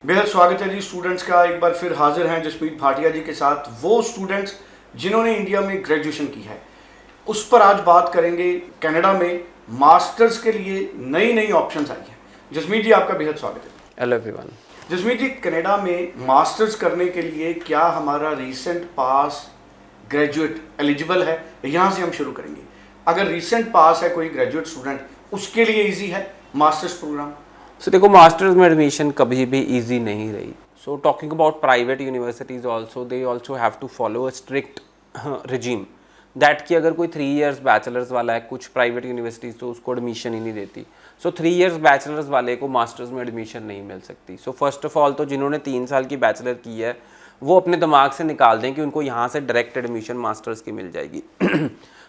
बेहद स्वागत है जी स्टूडेंट्स का। एक बार फिर हाजिर हैं जसमीत भाटिया जी के साथ, वो स्टूडेंट्स जिन्होंने इंडिया में ग्रेजुएशन की है उस पर आज बात करेंगे। कनाडा में मास्टर्स के लिए नई नई ऑप्शंस आई हैं। जसमीत जी आपका बेहद स्वागत है। Hello everyone. Jasmeet ji, Canada में मास्टर्स करने के लिए क्या हमारा रीसेंट पास ग्रेजुएट एलिजिबल है? यहाँ से हम शुरू करेंगे। अगर रीसेंट पास है कोई ग्रेजुएट स्टूडेंट, उसके लिए इजी है मास्टर्स प्रोग्राम? सो देखो, मास्टर्स में एडमिशन कभी भी इजी नहीं रही। So talking about private universities also, they also have to follow a strict regime that कि अगर कोई 3 इयर्स बैचलर्स वाला है, कुछ प्राइवेट यूनिवर्सिटीज़ तो उसको एडमिशन ही नहीं देती। सो 3 इयर्स बैचलर्स वाले को मास्टर्स में एडमिशन नहीं मिल सकती। सो फर्स्ट ऑफ ऑल तो जिन्होंने 3 साल की बैचलर की है वो अपने दिमाग से निकाल दें कि उनको यहाँ से डायरेक्ट एडमिशन मास्टर्स की मिल जाएगी।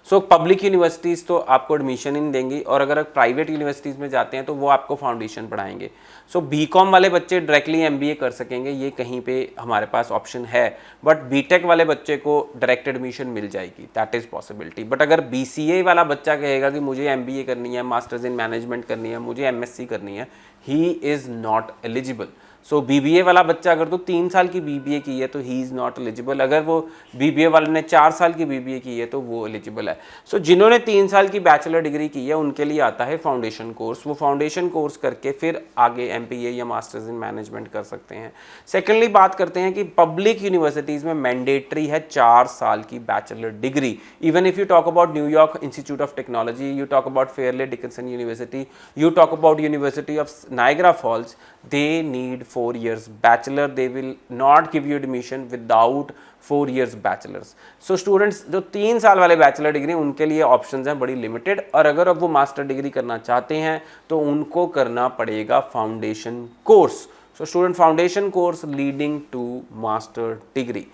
सो पब्लिक यूनिवर्सिटीज़ तो आपको एडमिशन ही नहीं देंगी, और अगर आप प्राइवेट यूनिवर्सिटीज़ में जाते हैं तो वो आपको फाउंडेशन पढ़ाएंगे। सो बीकॉम वाले बच्चे डायरेक्टली एमबीए कर सकेंगे, ये कहीं पे हमारे पास ऑप्शन है। बट बीटेक वाले बच्चे को डायरेक्ट एडमिशन मिल जाएगी, दैट इज़ पॉसिबिलिटी। बट अगर बीसीए वाला बच्चा कहेगा कि मुझे एमबीए करनी है, मास्टर्स इन मैनेजमेंट करनी है, मुझे एमएससी करनी है, he is not eligible. So BBA वाला बच्चा अगर तो 3 साल की बीबीए की है तो ही इज़ नॉट एलिजिबल। अगर वो बीबीए वाले ने 4 साल की बीबीए की है तो वो एलिजिबल है। सो जिन्होंने 3 साल की बैचलर डिग्री की है उनके लिए आता है फाउंडेशन कोर्स। वो फाउंडेशन कोर्स करके फिर आगे एमपीए या मास्टर्स इन मैनेजमेंट कर सकते हैं। सेकेंडली बात करते हैं कि पब्लिक यूनिवर्सिटीज़ में मैंडेटरी है 4 साल की bachelor degree. Even if you talk about New York institute of technology, you talk about Fairleigh Dickinson university, you talk about University of Niagara Falls, they need 4 years bachelor. They will not give you admission without 4 years bachelors. So students जो 3 साल वाले bachelor degree उनके लिए options हैं बड़ी limited, और अगर अब वो मास्टर डिग्री करना चाहते हैं तो उनको करना पड़ेगा foundation course. So student, foundation course leading to master degree.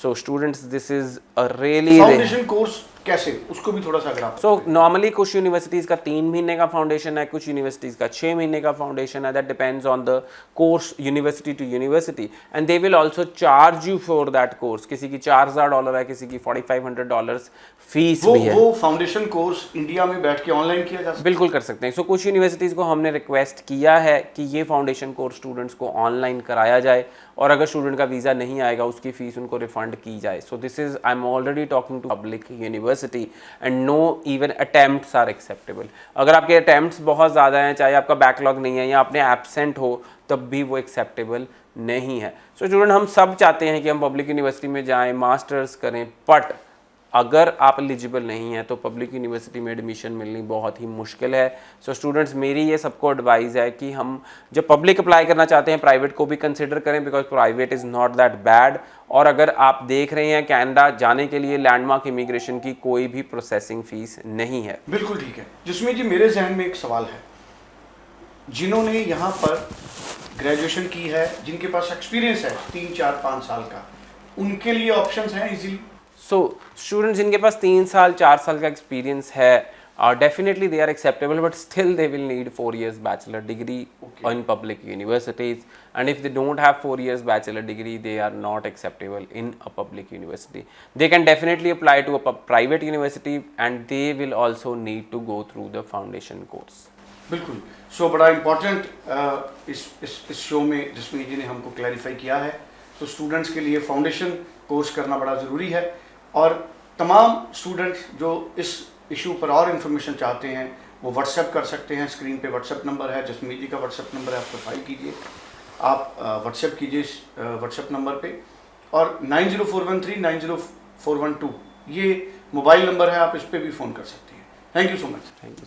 So students, this is a really foundation course कैसे, उसको भी थोड़ा सा अगर आप सो नॉर्मली कुछ यूनिवर्सिटीज़ का 3 महीने का फाउंडेशन है, कुछ यूनिवर्सिटीज़ का 6 महीने का फाउंडेशन है। That depends on the course university to university, and they will also charge you for that course. किसी की $4000 है, किसी की $4500 फीस भी है। वो फाउंडेशन कोर्स इंडिया में बैठ के ऑनलाइन किया जा सकता है? बिल्कुल कर सकते हैं। सो कुछ यूनिवर्सिटीज़ को हमने रिक्वेस्ट किया है कि ये फाउंडेशन कोर्स स्टूडेंट्स को ऑनलाइन कराया जाए, और अगर स्टूडेंट का वीज़ा नहीं आएगा उसकी फ़ीस उनको रिफंड की जाए। So this is, I am already talking to public university and no even attempts are acceptable. अगर आपके अटैम्प्ट्स बहुत ज़्यादा हैं, चाहे आपका बैकलॉग नहीं है या आपने एब्सेंट हो, तब भी वो एक्सेप्टेबल नहीं है। सो स्टूडेंट, हम सब चाहते हैं कि हम पब्लिक यूनिवर्सिटी में जाएँ, मास्टर्स करें, बट अगर आप एलिजिबल नहीं हैं तो पब्लिक यूनिवर्सिटी में एडमिशन मिलनी बहुत ही मुश्किल है। सो स्टूडेंट्स, मेरी ये सबको एडवाइस है कि हम जब पब्लिक अप्लाई करना चाहते हैं प्राइवेट को भी कंसिडर करें, because private is not that bad. और अगर आप देख रहे हैं कनाडा जाने के लिए लैंडमार्क इमिग्रेशन की कोई भी प्रोसेसिंग फीस नहीं है। बिल्कुल ठीक है। जिसमें जी मेरे जहन में एक सवाल है, जिन्होंने यहाँ पर ग्रेजुएशन की है, जिनके पास एक्सपीरियंस है 3, 4, 5 साल का, उनके लिए ऑप्शंस हैं इजीली? सो स्टूडेंट्स जिनके पास 3 साल 4 साल का एक्सपीरियंस है, definitely they are acceptable, but still they will need 4 years bachelor degree in public universities, and if they don't have 4 years bachelor degree, they are not acceptable in a public university. They can definitely apply to a private university, and they will also need to go through the foundation course. बिल्कुल। सो बड़ा important इस show में जसमीत जी ने हमको clarify किया है। तो students के लिए फाउंडेशन कोर्स करना बड़ा ज़रूरी है, और तमाम स्टूडेंट्स जो इस इशू पर और इन्फॉर्मेशन चाहते हैं वो व्हाट्सएप कर सकते हैं। स्क्रीन पे व्हाट्सएप नंबर है, जसमीत जी का व्हाट्सएप नंबर है, आप प्रोफाइल कीजिए, आप व्हाट्सएप कीजिए इस व्हाट्सएप नंबर पे, और 9041390412 90412 ये मोबाइल नंबर है, आप इस पर भी फ़ोन कर सकते हैं। Thank you so much. Thank you.